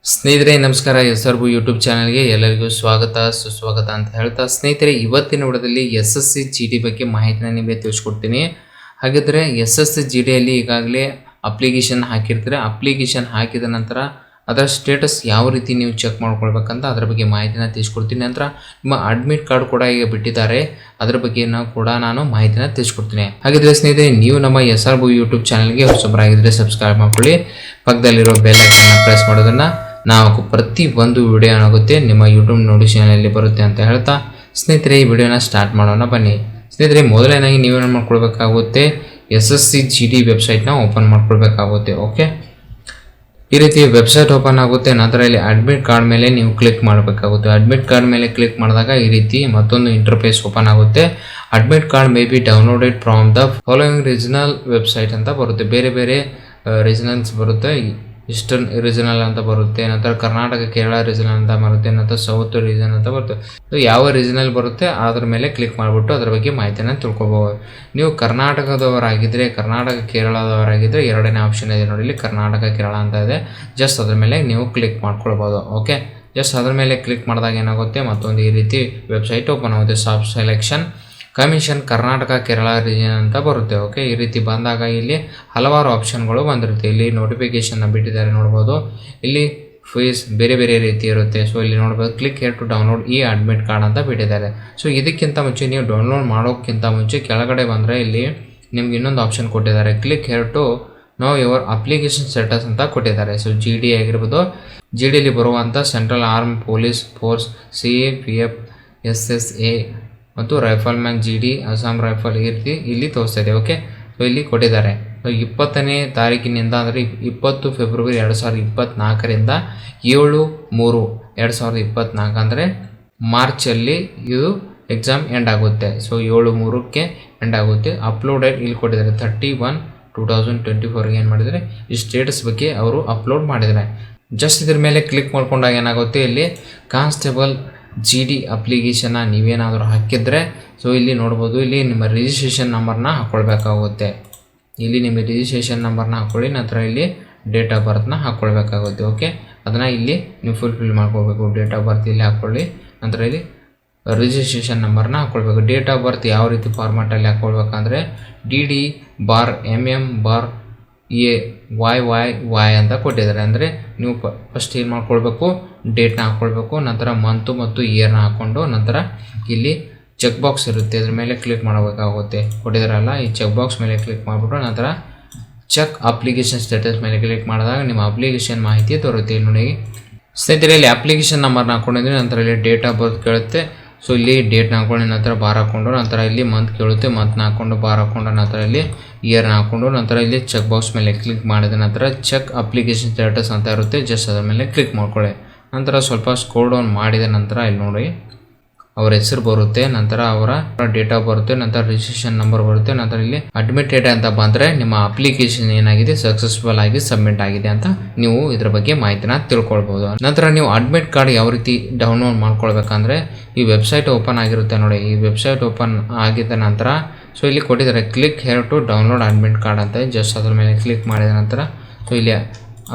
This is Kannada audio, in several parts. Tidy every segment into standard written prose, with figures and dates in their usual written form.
ಸ್ನೇಹಿತರೆ ನಮಸ್ಕಾರ. ಎಸ್ಆರ್ಬು ಯೂಟ್ಯೂಬ್ ಚಾನಲ್ಗೆ ಎಲ್ಲರಿಗೂ ಸ್ವಾಗತ ಸುಸ್ವಾಗತ ಅಂತ ಹೇಳ್ತಾ, ಸ್ನೇಹಿತರೆ ಇವತ್ತಿನ ವಿಡಿಯೋದಲ್ಲಿ SSC GD ಬಗ್ಗೆ ಮಾಹಿತಿನ ನಿಮಗೆ ತಿಳಿಸ್ಕೊಡ್ತೀನಿ. ಹಾಗಿದ್ರೆ SSC GDಯಲ್ಲಿ ಈಗಾಗಲೇ ಅಪ್ಲಿಕೇಶನ್ ಹಾಕಿರ್ತೀರ. ಅಪ್ಲಿಕೇಶನ್ ಹಾಕಿದ ನಂತರ ಅದರ ಸ್ಟೇಟಸ್ ಯಾವ ರೀತಿ ನೀವು ಚೆಕ್ ಮಾಡ್ಕೊಳ್ಬೇಕಂತ ಅದರ ಬಗ್ಗೆ ಮಾಹಿತಿನ ತಿಳಿಸ್ಕೊಡ್ತೀನಿ. ನಂತರ ನಿಮ್ಮ ಅಡ್ಮಿಟ್ ಕಾರ್ಡ್ ಕೂಡ ಈಗ ಬಿಟ್ಟಿದ್ದಾರೆ, ಅದರ ಬಗ್ಗೆ ಕೂಡ ನಾನು ಮಾಹಿತಿನ ತಿಳಿಸ್ಕೊಡ್ತೀನಿ. ಹಾಗಿದ್ರೆ ಸ್ನೇಹಿತರೆ, ನೀವು ನಮ್ಮ SRBU ಯೂಟ್ಯೂಬ್ ಚಾನಲ್ಗೆ ಹೊಸಬರಾಗಿದ್ದರೆ ಸಬ್ಸ್ಕ್ರೈಬ್ ಮಾಡ್ಕೊಳ್ಳಿ. ಪಕ್ಕದಲ್ಲಿರೋ ಬೆಲ್ ಐಕಾನ್ನ ಪ್ರೆಸ್ ಮಾಡೋದನ್ನು ನಾವು ಪ್ರತಿ ಒಂದು ವಿಡಿಯೋ ಆಗುತ್ತೆ ನಿಮ್ಮ ಯೂಟ್ಯೂಬ್ ನೋಟಿಫಿಕೇಷನಲ್ಲಿ ಬರುತ್ತೆ ಅಂತ ಹೇಳ್ತಾ, ಸ್ನೇಹಿತರೆ ಈ ವಿಡಿಯೋನ ಸ್ಟಾರ್ಟ್ ಮಾಡೋಣ ಬನ್ನಿ. ಸ್ನೇಹಿತರೆ, ಮೊದಲನೇದಾಗಿ ನೀವೇನು ಮಾಡ್ಕೊಳ್ಬೇಕಾಗುತ್ತೆ, SSC GD ವೆಬ್ಸೈಟ್ನ ಓಪನ್ ಮಾಡ್ಕೊಳ್ಬೇಕಾಗುತ್ತೆ. ಓಕೆ, ಈ ರೀತಿ ವೆಬ್ಸೈಟ್ ಓಪನ್ ಆಗುತ್ತೆ. ನಂತರ ಇಲ್ಲಿ ಅಡ್ಮಿಟ್ ಕಾರ್ಡ್ ಮೇಲೆ ನೀವು ಕ್ಲಿಕ್ ಮಾಡಬೇಕಾಗುತ್ತೆ. ಅಡ್ಮಿಟ್ ಕಾರ್ಡ್ ಮೇಲೆ ಕ್ಲಿಕ್ ಮಾಡಿದಾಗ ಈ ರೀತಿ ಮತ್ತೊಂದು ಇಂಟರ್ಫೇಸ್ ಓಪನ್ ಆಗುತ್ತೆ. Admit card may be downloaded from the following regional website ಅಂತ ಬರುತ್ತೆ. ಬೇರೆ ಬೇರೆ ರೀಜನಲ್ಸ್ ಬರುತ್ತೆ. ಈಸ್ಟರ್ನ್ ರೀಜನಲ್ ಅಂತ ಬರುತ್ತೆ, ನಂತರ ಕರ್ನಾಟಕ ಕೇರಳ ರೀಜನಲ್ ಅಂತ ಬರುತ್ತೆ, ನಂತರ ಸೌತ್ ರೀಜನ್ ಅಂತ ಬರುತ್ತೆ. ಯಾವ ರೀಜನಲ್ ಬರುತ್ತೆ ಅದ್ರ ಮೇಲೆ ಕ್ಲಿಕ್ ಮಾಡಿಬಿಟ್ಟು ಅದರ ಬಗ್ಗೆ ಮಾಹಿತಿಯನ್ನು ತಿಳ್ಕೊಬೋದು. ನೀವು ಕರ್ನಾಟಕದವರಾಗಿದ್ದರೆ, ಕರ್ನಾಟಕ ಕೇರಳದವರಾಗಿದ್ದರೆ ಎರಡನೇ ಆಪ್ಷನ್ ಇದೆ ನೋಡಿ, ಇಲ್ಲಿ ಕರ್ನಾಟಕ ಕೇರಳ ಅಂತ ಇದೆ. ಜಸ್ಟ್ ಅದ್ರ ಮೇಲೆ ನೀವು ಕ್ಲಿಕ್ ಮಾಡ್ಕೊಳ್ಬೋದು. ಓಕೆ, ಜಸ್ಟ್ ಅದ್ರ ಮೇಲೆ ಕ್ಲಿಕ್ ಮಾಡಿದಾಗ ಏನಾಗುತ್ತೆ, ಮತ್ತೊಂದು ಈ ರೀತಿ ವೆಬ್ಸೈಟ್ ಓಪನ್ ಆಗುತ್ತೆ. Staff selection commission Karnataka Kerala region ಅಂತ ಬರುತ್ತೆ. ಓಕೆ, ಈ ರೀತಿ ಬಂದಾಗ ಇಲ್ಲಿ ಹಲವಾರು ಆಪ್ಷನ್ಗಳು ಬಂದಿರುತ್ತೆ. ಇಲ್ಲಿ ನೋಟಿಫಿಕೇಶನ್ನ ಬಿಟ್ಟಿದ್ದಾರೆ ನೋಡ್ಬೋದು. ಇಲ್ಲಿ ಫೀಸ್ ಬೇರೆ ಬೇರೆ ರೀತಿ ಇರುತ್ತೆ. ಸೊ ಇಲ್ಲಿ ನೋಡ್ಬೋದು, ಕ್ಲಿಕ್ ಹೇರ್ ಟು ಡೌನ್ಲೋಡ್ ಈ ಅಡ್ಮಿಟ್ ಕಾರ್ಡ್ ಅಂತ ಬಿಟ್ಟಿದ್ದಾರೆ. ಸೊ ಇದಕ್ಕಿಂತ ಮುಂಚೆ ನೀವು ಡೌನ್ಲೋಡ್ ಮಾಡೋಕ್ಕಿಂತ ಮುಂಚೆ ಕೆಳಗಡೆ ಬಂದರೆ ಇಲ್ಲಿ ನಿಮ್ಗೆ ಇನ್ನೊಂದು ಆಪ್ಷನ್ ಕೊಟ್ಟಿದ್ದಾರೆ, click here to know your application status ಅಂತ ಕೊಟ್ಟಿದ್ದಾರೆ. ಸೊ GD ಆಗಿರ್ಬೋದು, GDಯಲ್ಲಿ ಬರುವಂಥ central arm police force, CAPF, SSA ಮತ್ತು ರೈಫಲ್ಮ್ಯಾನ್ GD, ಅಸ್ಸಾಂ ರೈಫಲ್ ಈ ರೀತಿ ಇಲ್ಲಿ ತೋರಿಸ್ತಾ ಇದೆ. ಓಕೆ, ಸೊ ಇಲ್ಲಿ ಕೊಟ್ಟಿದ್ದಾರೆ. 20ನೇ ತಾರೀಕಿನಿಂದ ಅಂದರೆ 20 ಫೆಬ್ರವರಿ 2024ರಿಂದ 7/3/2024 ಅಂದರೆ ಮಾರ್ಚಲ್ಲಿ ಇದು ಎಕ್ಸಾಮ್ ಎಂಡ್ ಆಗುತ್ತೆ. ಸೊ 7/3ಕ್ಕೆ ಎಂಡ್ ಆಗುತ್ತೆ. ಅಪ್ಲೋಡೆಡ್ ಇಲ್ಲಿ ಕೊಟ್ಟಿದ್ದಾರೆ 31/1/2024 ಏನು ಮಾಡಿದರೆ ಈ ಸ್ಟೇಟಸ್ ಬಗ್ಗೆ ಅವರು ಅಪ್ಲೋಡ್ ಮಾಡಿದ್ದಾರೆ. ಜಸ್ಟ್ ಇದ್ರ ಮೇಲೆ ಕ್ಲಿಕ್ ಮಾಡ್ಕೊಂಡಾಗ ಏನಾಗುತ್ತೆ, ಇಲ್ಲಿ ಕಾನ್ಸ್ಟೇಬಲ್ GD ಅಪ್ಲಿಕೇಶನ್ನ ನೀವೇನಾದರೂ ಹಾಕಿದರೆ ಸೊ ಇಲ್ಲಿ ನೋಡ್ಬೋದು, ಇಲ್ಲಿ ನಿಮ್ಮ ರಿಜಿಸ್ಟ್ರೇಷನ್ ನಂಬರ್ನ ಹಾಕ್ಕೊಳ್ಬೇಕಾಗುತ್ತೆ. ಇಲ್ಲಿ ನಿಮ್ಮ ರಿಜಿಸ್ಟ್ರೇಷನ್ ನಂಬರ್ನ ಹಾಕ್ಕೊಳ್ಳಿ, ನಂತರ ಇಲ್ಲಿ ಡೇಟ್ ಆಫ್ ಬರ್ತ್ನ ಹಾಕ್ಕೊಳ್ಬೇಕಾಗುತ್ತೆ. ಓಕೆ, ಅದನ್ನು ಇಲ್ಲಿ ನೀವು ಫುಲ್ಫಿಲ್ ಮಾಡ್ಕೋಬೇಕು. ಡೇಟ್ ಆಫ್ ಬರ್ತ್ ಇಲ್ಲಿ ಹಾಕ್ಕೊಳ್ಳಿ, ನಂತರ ಇಲ್ಲಿ ರಿಜಿಸ್ಟ್ರೇಷನ್ ನಂಬರ್ನ ಹಾಕ್ಕೊಳ್ಬೇಕು. ಡೇಟ್ ಆಫ್ ಬರ್ತ್ ಯಾವ ರೀತಿ ಫಾರ್ಮ್ಯಾಟಲ್ಲಿ ಹಾಕ್ಕೊಳ್ಬೇಕಂದ್ರೆ DD/MM/AYYY ಅಂತ ಕೊಟ್ಟಿದ್ದಾರೆ. ಅಂದರೆ ನೀವು ಫಸ್ಟ್ ಏನು ಮಾಡ್ಕೊಳ್ಬೇಕು, ಡೇಟ್ನ ಹಾಕ್ಕೊಳ್ಬೇಕು, ನಂತರ ಮಂತು ಮತ್ತು ಇಯರ್ನ ಹಾಕ್ಕೊಂಡು ನಂತರ ಇಲ್ಲಿ ಚೆಕ್ ಬಾಕ್ಸ್ ಇರುತ್ತೆ, ಅದ್ರ ಮೇಲೆ ಕ್ಲಿಕ್ ಮಾಡಬೇಕಾಗುತ್ತೆ. ಕೊಟ್ಟಿದ್ದಾರಲ್ಲ, ಈ ಚೆಕ್ ಬಾಕ್ಸ್ ಮೇಲೆ ಕ್ಲಿಕ್ ಮಾಡಿಬಿಟ್ಟು ನಂತರ ಚೆಕ್ ಅಪ್ಲಿಕೇಶನ್ ಸ್ಟೇಟಸ್ ಮೇಲೆ ಕ್ಲಿಕ್ ಮಾಡಿದಾಗ ನಿಮ್ಮ ಅಪ್ಲಿಕೇಶನ್ ಮಾಹಿತಿ ತೋರುತ್ತೆ. ಇಲ್ಲಿ ನೋಡಿ ಸ್ನೇಹಿತರೆ, ಇಲ್ಲಿ ಅಪ್ಲಿಕೇಶನ್ ನಂಬರ್ನ ಹಾಕ್ಕೊಂಡಿದ್ರೆ ನಂತರ ಇಲ್ಲಿ ಡೇಟ್ ಆಫ್ ಬರ್ತ್ ಕೇಳುತ್ತೆ. ಸೊ ಇಲ್ಲಿ ಡೇಟ್ನ ಹಾಕ್ಕೊಂಡು ನಂತರ ಬಾರ್ ಹಾಕ್ಕೊಂಡು ನಂತರ ಇಲ್ಲಿ ಮಂತ್ ಕೇಳುತ್ತೆ, ಮಂತ್ನ ಹಾಕ್ಕೊಂಡು ಬಾರ್ ಹಾಕ್ಕೊಂಡು ನಂತರ ಇಲ್ಲಿ ಇಯರ್ನ ಹಾಕ್ಕೊಂಡು ನಂತರ ಇಲ್ಲಿ ಚೆಕ್ ಬಾಕ್ಸ್ ಮೇಲೆ ಕ್ಲಿಕ್ ಮಾಡಿದ ನಂತರ ಚೆಕ್ ಅಪ್ಲಿಕೇಶನ್ ಸ್ಟೇಟಸ್ ಅಂತ ಇರುತ್ತೆ. ಜಸ್ಟ್ ಅದರ ಮೇಲೆ ಕ್ಲಿಕ್ ಮಾಡ್ಕೊಳ್ಳಿ. ನಂತರ ಸ್ವಲ್ಪ ಸ್ಕ್ರೋಲ್ ಡೌನ್ ಮಾಡಿದ ನಂತರ ಇಲ್ಲಿ ನೋಡಿ ಅವರ ಹೆಸರು ಬರುತ್ತೆ, ನಂತರ ಅವರ ಡೇಟ್ ಆಫ್ ಬರುತ್ತೆ, ನಂತರ ರಿಜಿಸ್ಟ್ರೇಷನ್ ನಂಬರ್ ಬರುತ್ತೆ, ನಂತರ ಇಲ್ಲಿ ಅಡ್ಮಿಟೆಡ್ ಅಂತ ಬಂದರೆ ನಿಮ್ಮ ಅಪ್ಲಿಕೇಶನ್ ಏನಾಗಿದೆ ಸಕ್ಸಸ್ಫುಲ್ ಆಗಿ ಸಬ್ಮಿಟ್ ಆಗಿದೆ ಅಂತ ನೀವು ಇದ್ರ ಬಗ್ಗೆ ಮಾಹಿತಿನ ತಿಳ್ಕೊಳ್ಬೋದು. ನಂತರ ನೀವು ಅಡ್ಮಿಟ್ ಕಾರ್ಡ್ ಯಾವ ರೀತಿ ಡೌನ್ಲೋಡ್ ಮಾಡ್ಕೊಳ್ಬೇಕಂದ್ರೆ ಈ ವೆಬ್ಸೈಟ್ ಓಪನ್ ಆಗಿರುತ್ತೆ ನೋಡಿ. ಈ ವೆಬ್ಸೈಟ್ ಓಪನ್ ಆಗಿದ ನಂತರ ಸೊ ಇಲ್ಲಿ ಕೊಟ್ಟಿದ್ದಾರೆ click here to download admit card ಅಂತ. ಜಸ್ಟ್ ಅದ್ರ ಮೇಲೆ ಕ್ಲಿಕ್ ಮಾಡಿದ ನಂತರ ಸೊ ಇಲ್ಲಿ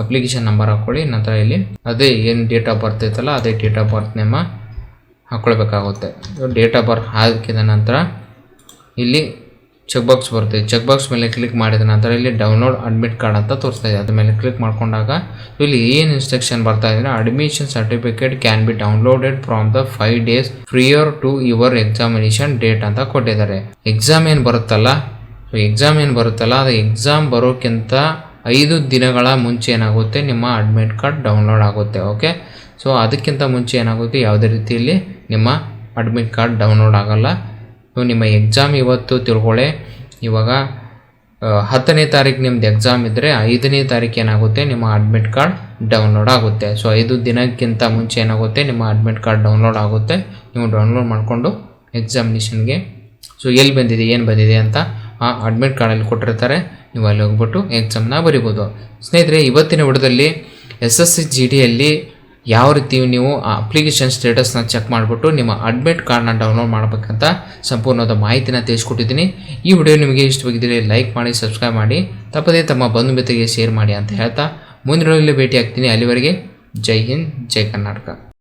ಅಪ್ಲಿಕೇಶನ್ ನಂಬರ್ ಹಾಕ್ಕೊಳ್ಳಿ, ನಂತರ ಇಲ್ಲಿ ಅದೇ ಏನು ಡೇಟ್ ಆಫ್ ಬರ್ತ್ ಐತಲ್ಲ ಅದೇ ಡೇಟ್ ಆಫ್ ಬರ್ತ್ ನೇಮ ಹಾಕ್ಕೊಳ್ಬೇಕಾಗುತ್ತೆ. ಡೇಟ್ ಆಫ್ ಬರ್ತ್ ಹಾಕಿದ ನಂತರ ಇಲ್ಲಿ ಚೆಕ್ ಬಾಕ್ಸ್ ಬರುತ್ತೆ. ಚೆಕ್ ಬಾಕ್ಸ್ ಮೇಲೆ ಕ್ಲಿಕ್ ಮಾಡಿದ ನಂತರ ಇಲ್ಲಿ ಡೌನ್ಲೋಡ್ ಅಡ್ಮಿಟ್ ಕಾರ್ಡ್ ಅಂತ ತೋರಿಸ್ತಾ ಇದೆ. ಅದ್ರ ಮೇಲೆ ಕ್ಲಿಕ್ ಮಾಡ್ಕೊಂಡಾಗ ಇಲ್ಲಿ ಏನು ಇನ್ಸ್ಟ್ರಕ್ಷನ್ ಬರ್ತಾ ಇದೆ, admission certificate can be downloaded from the 5 days prior to your examination date ಅಂತ ಕೊಟ್ಟಿದ್ದಾರೆ. ಎಕ್ಸಾಮ್ ಏನು ಬರುತ್ತಲ್ಲ ಅದು ಎಕ್ಸಾಮ್ ಬರೋಕ್ಕಿಂತ 5 ದಿನಗಳ ಮುಂಚೆ ಏನಾಗುತ್ತೆ ನಿಮ್ಮ ಅಡ್ಮಿಟ್ ಕಾರ್ಡ್ ಡೌನ್ಲೋಡ್ ಆಗುತ್ತೆ. ಓಕೆ, ಸೊ ಅದಕ್ಕಿಂತ ಮುಂಚೆ ಏನಾಗುತ್ತೆ ಯಾವುದೇ ರೀತಿಯಲ್ಲಿ ನಿಮ್ಮ ಅಡ್ಮಿಟ್ ಕಾರ್ಡ್ ಡೌನ್ಲೋಡ್ ಆಗಲ್ಲ. ಸೊ ನಿಮ್ಮ ಎಕ್ಸಾಮ್ ಇವತ್ತು ತಿಳ್ಕೊಳ್ಳಿ, ಇವಾಗ 10ನೇ ತಾರೀಕು ನಿಮ್ಮದು ಎಕ್ಸಾಮ್ ಇದ್ದರೆ 5ನೇ ತಾರೀಕು ಏನಾಗುತ್ತೆ ನಿಮ್ಮ ಅಡ್ಮಿಟ್ ಕಾರ್ಡ್ ಡೌನ್ಲೋಡ್ ಆಗುತ್ತೆ. ಸೊ 5 ದಿನಕ್ಕಿಂತ ಮುಂಚೆ ಏನಾಗುತ್ತೆ ನಿಮ್ಮ ಅಡ್ಮಿಟ್ ಕಾರ್ಡ್ ಡೌನ್ಲೋಡ್ ಆಗುತ್ತೆ. ನೀವು ಡೌನ್ಲೋಡ್ ಮಾಡಿಕೊಂಡು ಎಕ್ಸಾಮಿನೇಷನ್ಗೆ ಸೊ ಎಲ್ಲಿ ಬಂದಿದೆ ಏನು ಬಂದಿದೆ ಅಂತ ಆ ಅಡ್ಮಿಟ್ ಕಾರ್ಡಲ್ಲಿ ಕೊಟ್ಟಿರ್ತಾರೆ, ನೀವು ಅಲ್ಲಿ ಹೋಗ್ಬಿಟ್ಟು ಎಕ್ಸಾಮ್ನ ಬರಿಬೋದು. ಸ್ನೇಹಿತರೆ, ಇವತ್ತಿನ ವಿಡಿಯೋದಲ್ಲಿ SSC GDಯಲ್ಲಿ ಯಾವ ರೀತಿ ನೀವು ಆ ಅಪ್ಲಿಕೇಶನ್ ಸ್ಟೇಟಸ್ನ ಚೆಕ್ ಮಾಡಿಬಿಟ್ಟು ನಿಮ್ಮ ಅಡ್ಮಿಟ್ ಕಾರ್ಡ್ನ ಡೌನ್ಲೋಡ್ ಮಾಡಬೇಕಂತ ಸಂಪೂರ್ಣವಾದ ಮಾಹಿತಿನ ತಿಳಿಸ್ಕೊಟ್ಟಿದ್ದೀನಿ. ಈ ವಿಡಿಯೋ ನಿಮಗೆ ಇಷ್ಟವಾಗಿದ್ದರೆ ಲೈಕ್ ಮಾಡಿ, ಸಬ್ಸ್ಕ್ರೈಬ್ ಮಾಡಿ, ತಪ್ಪದೇ ತಮ್ಮ ಬಂಧು ಮಿತ್ರರಿಗೆ ಶೇರ್ ಮಾಡಿ ಅಂತ ಹೇಳ್ತಾ ಮುಂದಿನ ವಿಡಿಯೋದಲ್ಲಿ ಭೇಟಿ ಆಗ್ತೀನಿ. ಅಲ್ಲಿವರೆಗೆ ಜೈ ಹಿಂದ್, ಜೈ ಕರ್ನಾಟಕ.